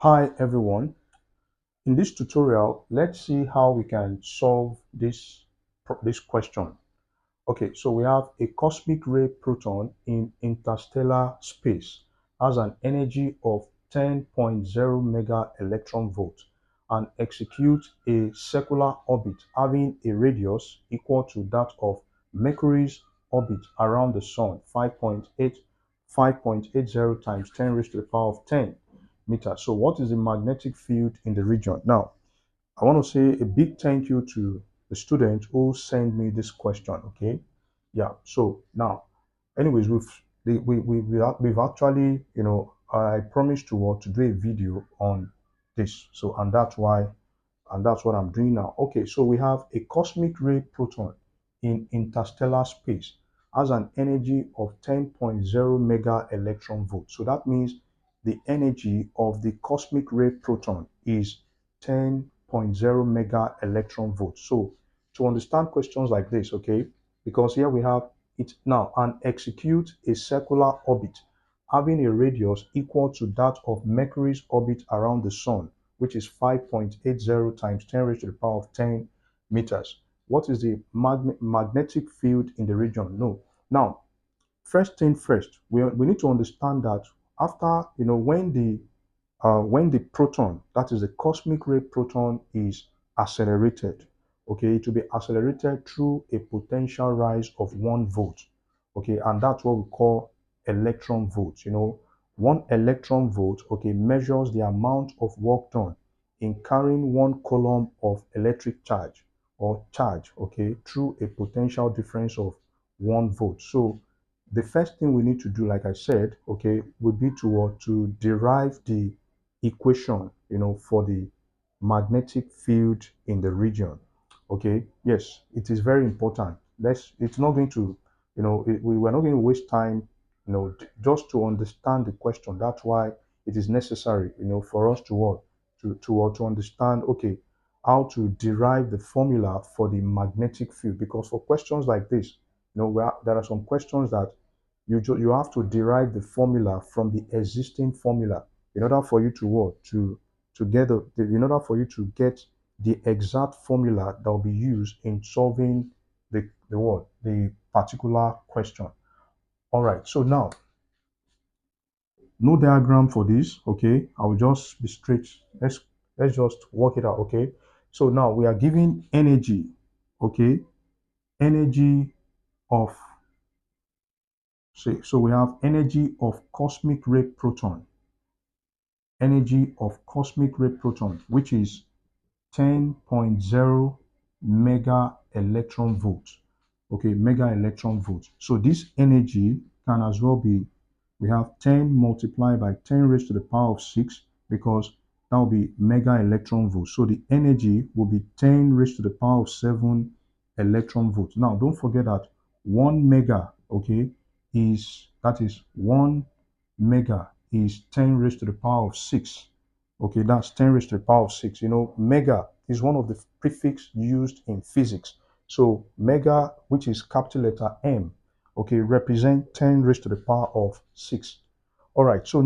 Hi everyone. In this tutorial, let's see how we can solve this question. Okay, so we have a cosmic ray proton in interstellar space has an energy of 10.0 mega electron volt and executes a circular orbit having a radius equal to that of Mercury's orbit around the sun, 5.80 times 10 raised to the power of 10 meters. So what is the magnetic field in the region? Now, I want to say a big thank you to the student who sent me this question. Okay, yeah. So now, anyways, we've actually, I promised to do a video on this. So and that's what I'm doing now. Okay, so we have a cosmic ray proton in interstellar space has an energy of 10.0 mega electron volt. So that means the energy of the cosmic ray proton is 10.0 mega electron volt. So to understand questions like this, okay, because here we have it now and execute a circular orbit having a radius equal to that of Mercury's orbit around the sun, which is 5.80 times 10 raised to the power of 10 meters. What is the magnetic field in the region? No. Now, first thing first, we need to understand that after, when the proton, that is the cosmic ray proton, is accelerated, okay, it will be accelerated through a potential rise of 1 volt, okay, and that's what we call electron volt. 1 electron volt, okay, measures the amount of work done in carrying 1 coulomb of electric charge or charge, okay, through a potential difference of 1 volt. So the first thing we need to do, like I said, okay, would be to derive the equation, for the magnetic field in the region. Okay, yes, it is very important. It's not going to, we're not going to waste time, just to understand the question. That's why it is necessary, for us to what, to understand, okay, how to derive the formula for the magnetic field. Because for questions like this, there are some questions that you have to derive the formula from the existing formula in order for you to what to get in order for you to get the exact formula that will be used in solving the particular question. All right, so now no diagram for this. Okay, I will just be straight. Let's just work it out. Okay, so now we are giving energy. Okay, energy of, so we have energy of cosmic ray proton, which is 10.0 mega electron volt. Okay, mega electron volt. So this energy can as well be, we have 10 multiplied by 10 raised to the power of 6, because that will be mega electron volt. So the energy will be 10 raised to the power of 7 electron volt. Now, don't forget that 1 mega, okay, that is 1 mega is 10 raised to the power of 6. Okay, that's 10 raised to the power of 6. Mega is one of the prefix used in physics. So mega, which is capital letter M, okay, represent 10 raised to the power of 6. All right, so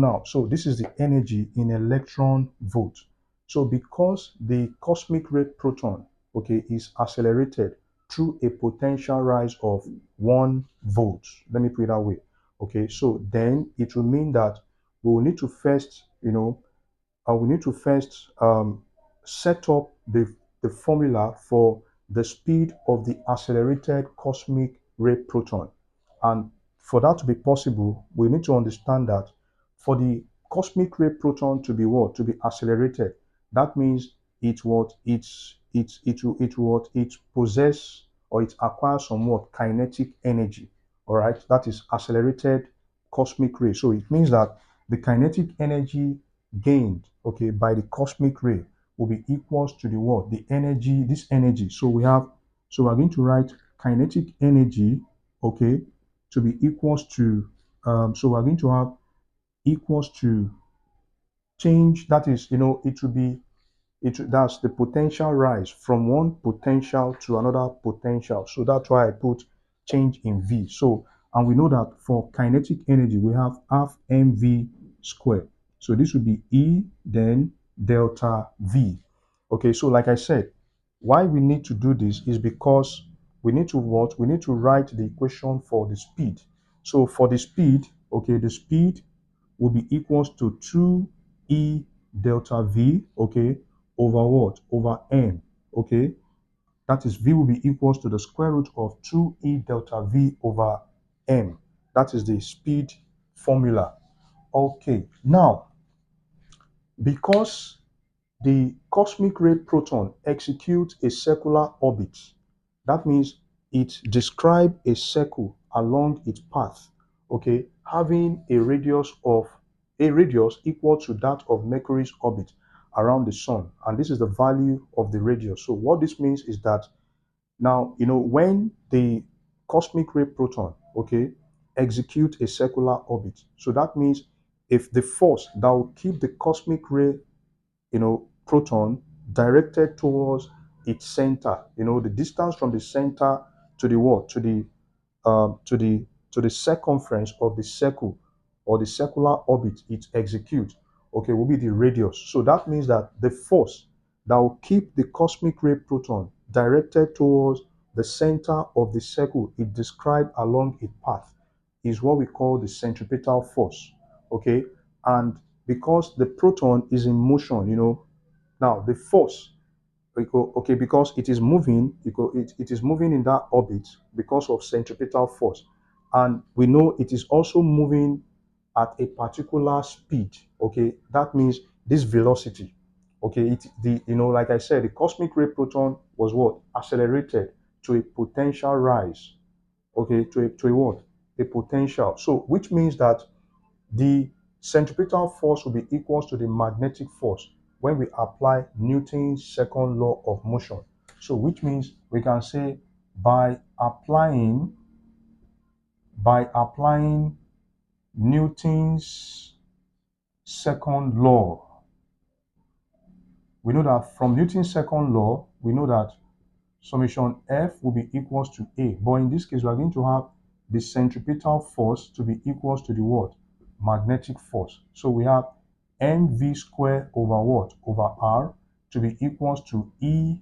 this is the energy in electron volt. So because the cosmic ray proton, okay, is accelerated through a potential rise of 1 volt, let me put it that way. Okay, so then it will mean that we will need to first, set up the formula for the speed of the accelerated cosmic ray proton. And for that to be possible, we need to understand that for the cosmic ray proton to be what? To be accelerated, that means it possess, or it acquires somewhat kinetic energy. All right, that is accelerated cosmic ray. So it means that the kinetic energy gained, okay, by the cosmic ray will be equals to the what? The energy, this energy. So we're going to write kinetic energy, okay, to be equals to, so we're going to have equals to change, that is, it will be, that's the potential rise from one potential to another potential. So that's why I put change in V. So, and we know that for kinetic energy, we have half mv squared. So this would be E, then delta V. Okay, so like I said, why we need to do this is because we need to what? We need to write the equation for the speed. So for the speed, okay, the speed will be equals to 2E delta V, okay, over what? Over M, okay? That is V will be equals to the square root of 2E delta V over M. That is the speed formula. Okay, now, because the cosmic ray proton executes a circular orbit, that means it describes a circle along its path, okay, having a radius equal to that of Mercury's orbit around the sun, and this is the value of the radius. So what this means is that now, when the cosmic ray proton, okay, execute a circular orbit, so that means if the force that will keep the cosmic ray, proton directed towards its center, the distance from the center to the what? To the circumference of the circle or the circular orbit it executes, okay, will be the radius. So that means that the force that will keep the cosmic ray proton directed towards the center of the circle it described along its path is what we call the centripetal force. Okay, and because the proton is in motion, now the force, okay, because it is moving, it is moving in that orbit because of centripetal force, and we know it is also moving at a particular speed. Okay, that means this velocity. Okay, like I said, the cosmic ray proton was what? Accelerated to a potential rise. Okay, to a what? A potential. So which means that the centripetal force will be equal to the magnetic force when we apply Newton's second law of motion. So which means we can say by applying Newton's second law, we know that from Newton's second law, we know that summation F will be equals to A. But in this case, we are going to have the centripetal force to be equals to the what? Magnetic force. So we have mv squared over what? Over R to be equals to E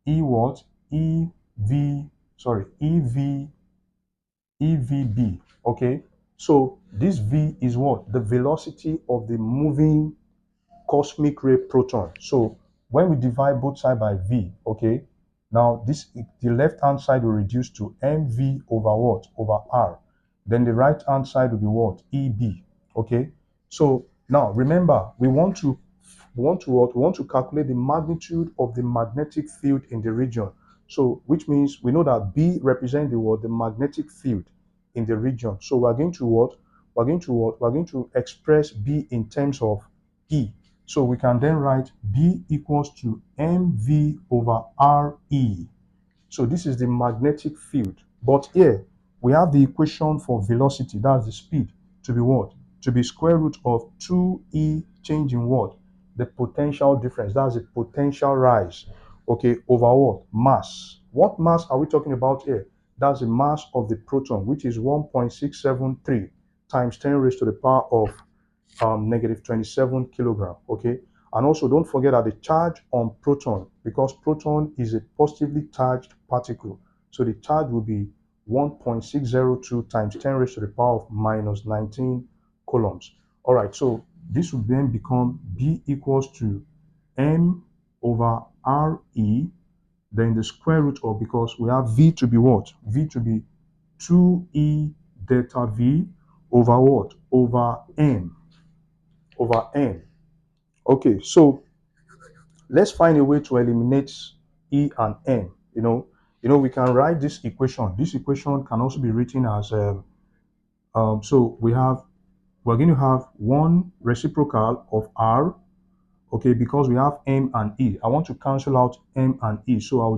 what? EVB. Okay. So this V is what? The velocity of the moving cosmic ray proton. So when we divide both sides by V, okay, now the left hand side will reduce to mv over what? Over R. Then the right hand side will be what? EB. Okay. So now remember, we want to calculate the magnitude of the magnetic field in the region. So which means we know that B represents the what? The magnetic field in the region. So we're going to what? We're going to express B in terms of E. So we can then write B equals to mv over Re. So this is the magnetic field. But here we have the equation for velocity, that's the speed, to be what? To be square root of 2E change in what? The potential difference, that's the potential rise, okay, over what? Mass. What mass are we talking about here? That's the mass of the proton, which is 1.673 times 10 raised to the power of negative 27 kilogram. Okay, and also don't forget that the charge on proton, because proton is a positively charged particle, so the charge will be 1.602 times 10 raised to the power of minus 19 coulombs. All right, so this will then become B equals to m over Re, then the square root of, because we have V to be what? V to be 2E delta V over what? Over n. Okay, so let's find a way to eliminate E and N. We can write this equation. This equation can also be written as so we're going to have one reciprocal of R. Okay, because we have M and E. I want to cancel out M and E, so I'll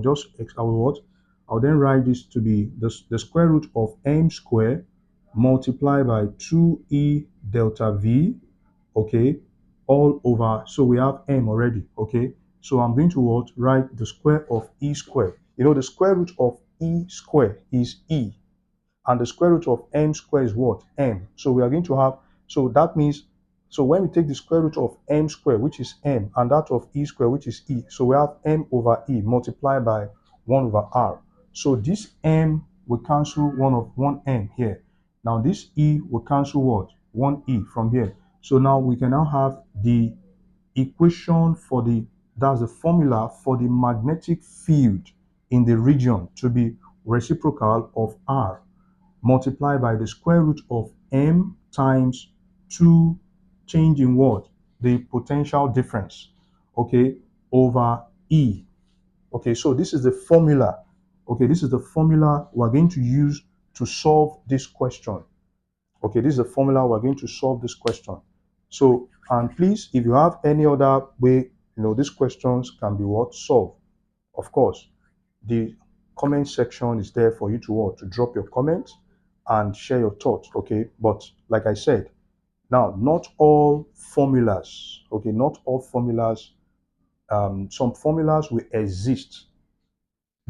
then write this to be the square root of M squared multiplied by 2E delta V, okay, all over. So we have M already, okay. So I'm going to write the square of E squared. The square root of E squared is E, and the square root of M squared is what? M. So we are going to have, so that means So when we take the square root of m squared, which is m, and that of e squared, which is e, so we have m over e multiplied by 1 over r. So this m will cancel one m here. Now this e will cancel what? 1 e from here. So now we can now have the equation for that's the formula for the magnetic field in the region to be reciprocal of r multiplied by the square root of m times 2 change in what? The potential difference, okay, over E. Okay, so this is the formula. Okay, this is the formula we're going to use to solve this question. Okay, this is the formula we're going to solve this question. So, and please, if you have any other way, these questions can be what? Solved. Of course, the comment section is there for you to what? To drop your comments and share your thoughts, okay? But like I said, now not all formulas, okay, not all formulas, some formulas will exist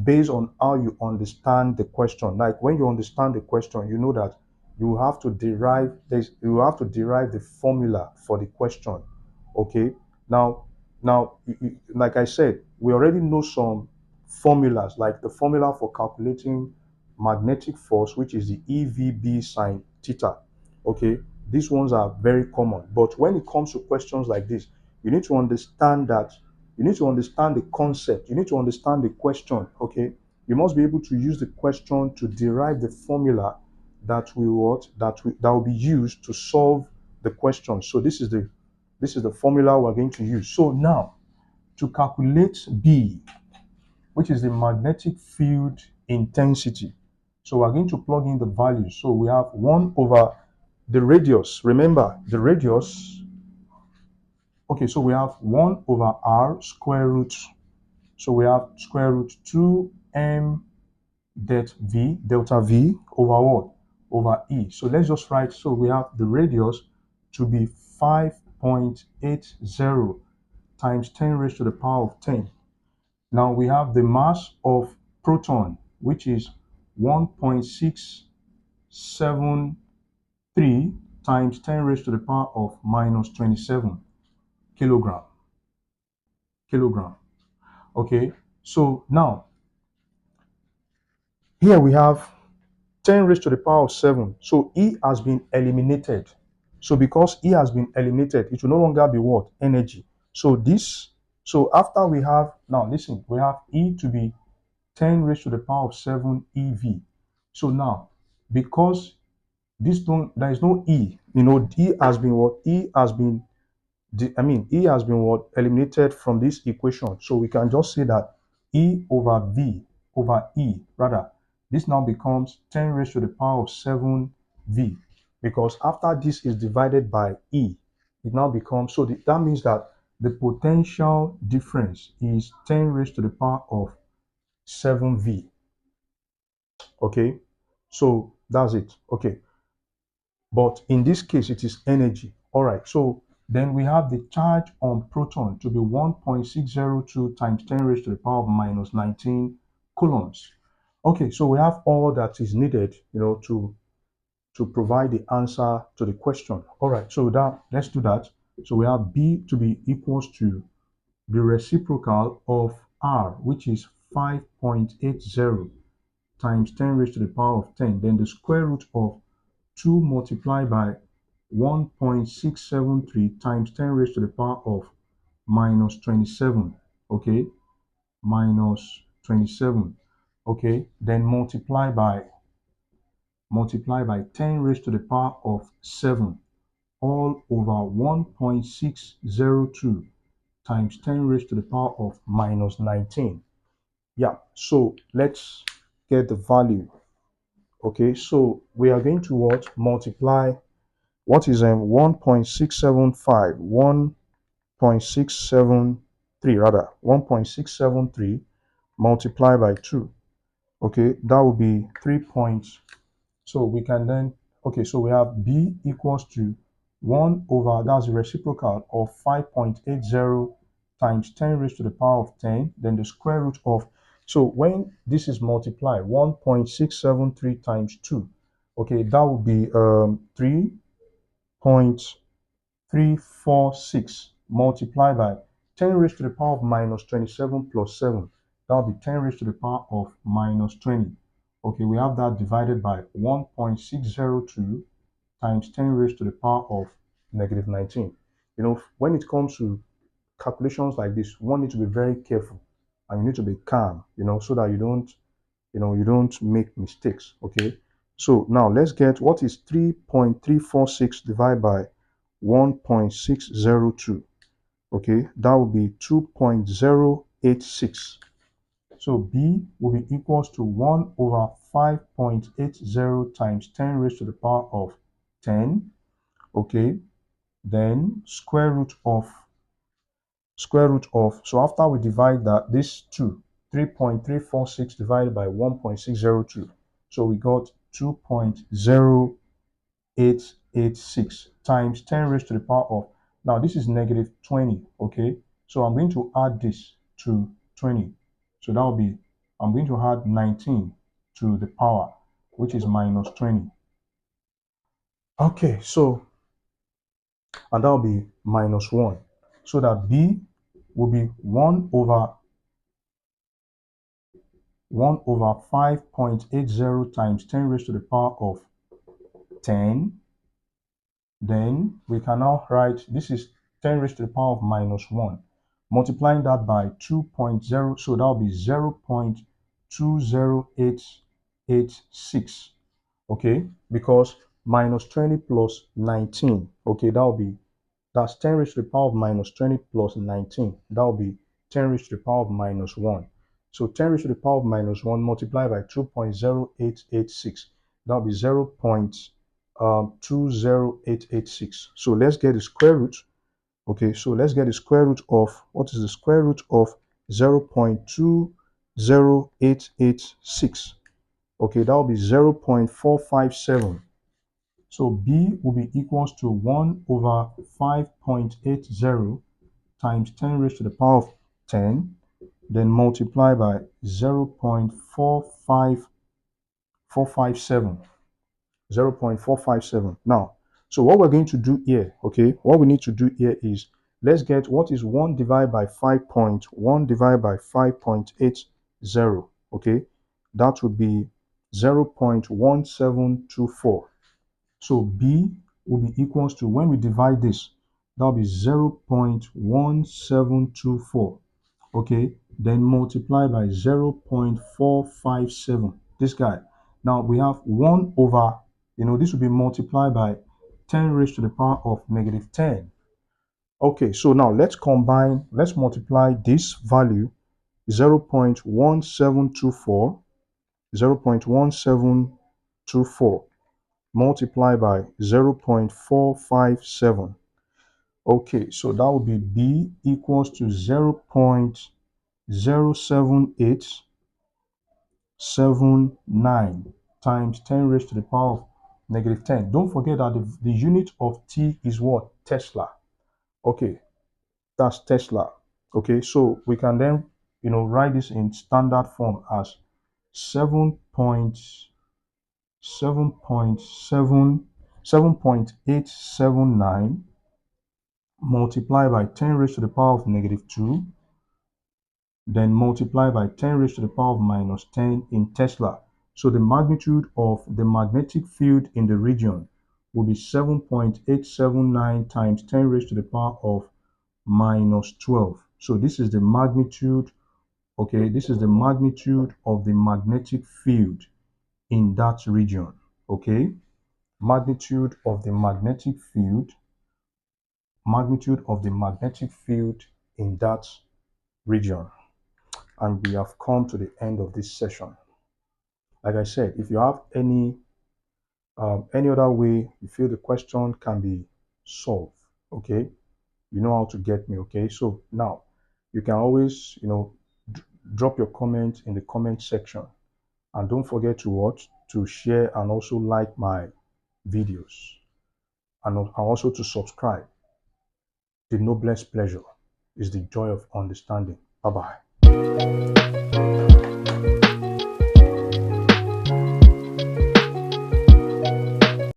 based on how you understand the question. Like when you understand the question, you know that you have to derive the formula for the question. Okay. Now, like I said, we already know some formulas, like the formula for calculating magnetic force, which is the EVB sine theta. Okay. These ones are very common. But when it comes to questions like this, you need to understand that you need to understand the concept. You need to understand the question. Okay. You must be able to use the question to derive the formula that will be used to solve the question. So this is the formula we're going to use. So now to calculate B, which is the magnetic field intensity. So we're going to plug in the values. So we have 1 over the radius. Remember the radius. Okay, so we have 1 over r square root. So we have square root 2m delta v over what? Over e. So let's just write, so we have the radius to be 5.80 times 10 raised to the power of 10. Now we have the mass of proton, which is 1.673 times 10 raised to the power of minus 27 kilogram. Okay, so now here we have 10 raised to the power of 7. So E has been eliminated. So because E has been eliminated, it will no longer be what? Energy. So after we have, now listen, we have E to be 10 raised to the power of 7 EV. So now, because there is no E, E has been what? E has been what? Eliminated from this equation. So we can just say that E over V over E, rather, this now becomes 10 raised to the power of 7 V. Because after this is divided by E, it now becomes, so that means that the potential difference is 10 raised to the power of 7 V. Okay, so that's it. Okay, but in this case, it is energy. All right, so then we have the charge on proton to be 1.602 times 10 raised to the power of minus 19 coulombs. Okay, so we have all that is needed, to provide the answer to the question. All right, so let's do that. So we have B to be equals to the reciprocal of R, which is 5.80 times 10 raised to the power of 10. Then the square root of 2 multiplied by 1.673 times 10 raised to the power of minus 27. Okay, minus 27. Okay, then multiply by 10 raised to the power of 7 all over 1.602 times 10 raised to the power of minus 19. Yeah, so let's get the value. Okay, so we are going to what? Multiply. What is 1.675? 1.673 rather. 1.673 multiplied by 2. Okay, that will be 3 points. So we can then, okay, so we have B equals to 1 over, that's the reciprocal of 5.80 times 10 raised to the power of 10, then the square root of, so when this is multiplied, 1.673 times 2, okay, that would be 3.80 0.346 multiplied by 10 raised to the power of minus 27 plus 7. That will be 10 raised to the power of minus 20. Okay, we have that divided by 1.602 times 10 raised to the power of negative 19. You know, when it comes to calculations like this, one needs to be very careful and you need to be calm, so that you don't make mistakes. Okay, so now let's get what is 3.346 divided by 1.602. Okay, that will be 2.086. So B will be equals to 1 over 5.80 times 10 raised to the power of 10. Okay, then square root of, so after we divide that, this 3.346 divided by 1.602, so we got 2.0886 times 10 raised to the power of, now this is negative 20. Okay, so I'm going to add this to 20, so that will be, I'm going to add 19 to the power, which is minus 20. Okay, so, and that will be minus 1, so that B will be 1 over 5.80 times 10 raised to the power of 10. Then we can now write, this is 10 raised to the power of minus 1. Multiplying that by 2.0, so that will be 0.20886. Okay, because minus 20 plus 19, okay, that's 10 raised to the power of minus 20 plus 19. That will be 10 raised to the power of minus 1. So 10 raised to the power of minus 1 multiplied by 2.0886. That will be 0.20886. So let's get the square root. Okay, so let's get the square root of, what is the square root of 0.20886? Okay, that will be 0.457. So B will be equals to 1 over 5.80 times 10 raised to the power of 10, then multiply by 0.457. 0.457. Now, so what we're going to do here, okay, what we need to do here is, let's get what is 1 divided by 5.1 divided by 5.80, okay, that would be 0.1724. So B will be equals to, when we divide this, that will be 0.1724. Okay, then multiply by 0.457. This guy. Now we have 1 over, this will be multiplied by 10 raised to the power of negative 10. Okay, so now let's multiply this value, 0.1724, 0.1724 multiplied by 0.457. Okay, so that would be B equals to 0.07879 times 10 raised to the power of negative 10. Don't forget that the unit of T is what? Tesla. Okay, that's Tesla. Okay, so we can then, write this in standard form as 7.879 multiplied by 10 raised to the power of negative 2, then multiply by 10 raised to the power of minus 10 in Tesla. So the magnitude of the magnetic field in the region will be 7.879 times 10 raised to the power of minus 12. So this is the magnitude, okay, this is the magnitude of the magnetic field in that region, okay? Magnitude of the magnetic field in that region. And we have come to the end of this session. Like I said, if you have any other way you feel the question can be solved, okay, you know how to get me. Okay, so now you can always drop your comment in the comment section, and don't forget to watch, to share, and also like my videos, and also to subscribe. The noblest pleasure is the joy of understanding. Bye bye.